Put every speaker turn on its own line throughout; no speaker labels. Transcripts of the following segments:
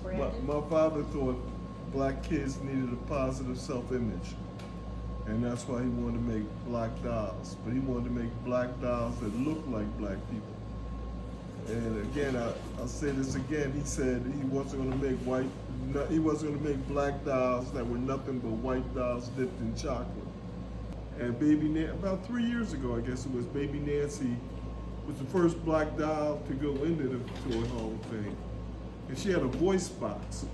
My father thought black kids needed a positive self-image, and that's why he wanted to make black dolls. But he wanted to make black dolls that looked like black people. And again, I'll say this again. He said he wasn't going to make he wasn't going to make black dolls that were nothing but white dolls dipped in chocolate. And about 3 years ago, I guess it was, Baby Nancy was the first black doll to go into the Toy Hall of Fame. And she had a voice box,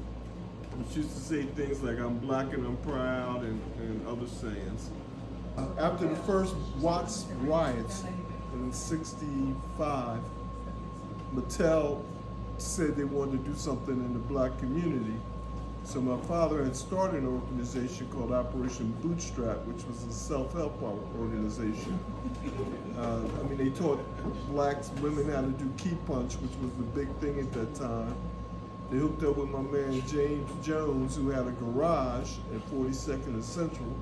which used to say things like, "I'm black and I'm proud," and other sayings. After the first Watts riots in '65, Mattel said they wanted to do something in the black community. So my father had started an organization called Operation Bootstrap, which was a self-help organization. They taught black women how to do key punch, which was the big thing at that time. They hooked up with my man James Jones, who had a garage at 42nd and Central,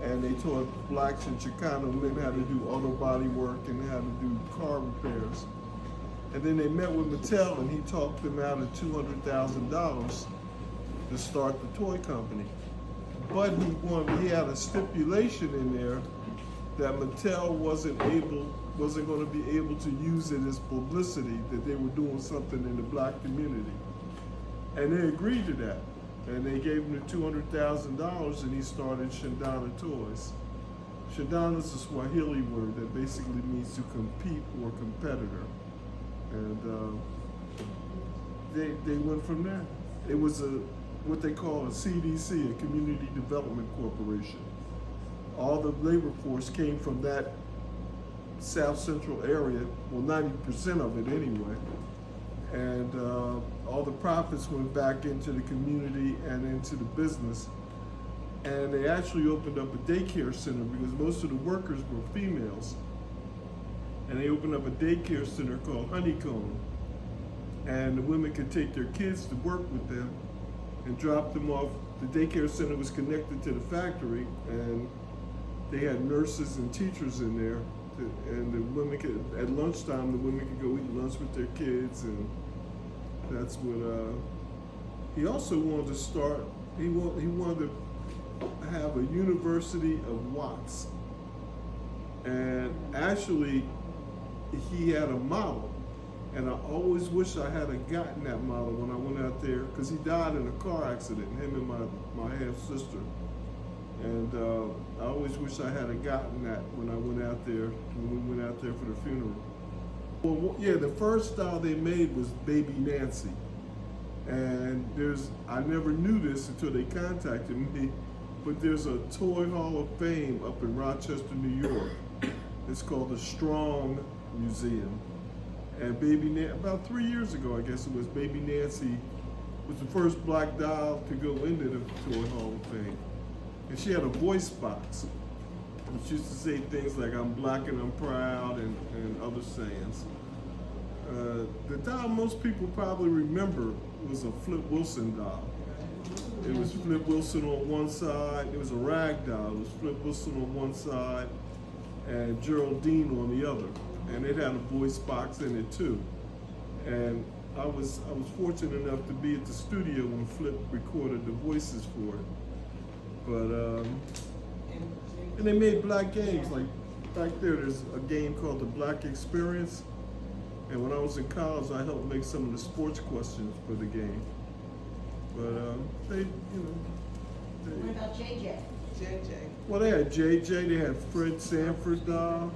and they taught blacks and Chicano men how to do auto body work and how to do car repairs. And then they met with Mattel, and he talked them out of $200,000 to start the toy company. But he had a stipulation in there that Mattel wasn't going to be able to use it as publicity, that they were doing something in the black community. And they agreed to that. And they gave him the $200,000, and he started Shindana Toys. Shindana is a Swahili word that basically means to compete or competitor. And they went from there. It was what they call a CDC, a Community Development Corporation. All the labor force came from that South Central area, well, 90% of it anyway. And all the profits went back into the community and into the business. And they actually opened up a daycare center because most of the workers were females. And they opened up a daycare center called Honeycomb. And the women could take their kids to work with them and drop them off. The daycare center was connected to the factory, and they had nurses and teachers in there. And the women could, at lunchtime, the women could go eat lunch with their kids, and that's what, he also wanted to start, he wanted to have a University of Watts. And actually, he had a model, and I always wish I had gotten that model when I went out there, because he died in a car accident, him and my half-sister. And I always wish I had gotten that when we went out there for the funeral. Well, yeah, the first doll they made was Baby Nancy. And I never knew this until they contacted me, but there's a Toy Hall of Fame up in Rochester, New York. It's called the Strong Museum. And about 3 years ago, I guess it was, Baby Nancy was the first black doll to go into the Toy Hall of Fame. And she had a voice box, which used to say things like, "I'm black and I'm proud," and other sayings. The doll most people probably remember was a Flip Wilson doll. It was Flip Wilson on one side. It was a rag doll. It was Flip Wilson on one side and Geraldine on the other. And it had a voice box in it too. And I was fortunate enough to be at the studio when Flip recorded the voices for it. But and they made black games. Like back there's a game called the Black Experience. And when I was in college, I helped make some of the sports questions for the game. But
What about JJ?
Well, they had JJ. They had Fred Sanford doll.